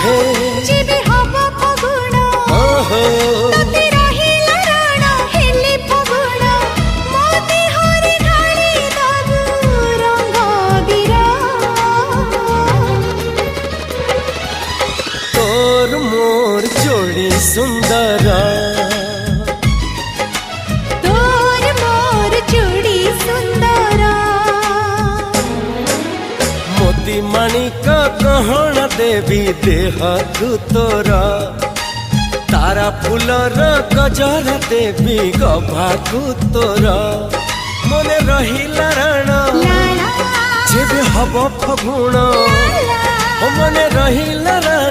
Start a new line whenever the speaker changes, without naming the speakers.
हे
जेबे हवा फगुण
ओहो
तते रहिला राण हेले फगुण मोती हरे ढाली दबु रंग बिरा
तोर मोर जोड़ी सुंदर
तोर मोर जोड़ी सुंदर
मोती माणिक गहण देवी देह तू तोरा तारा फूलर गजर देवी गभाकू तोरा मने रहिला राण जेबे हब फगुण मने रहिला राण।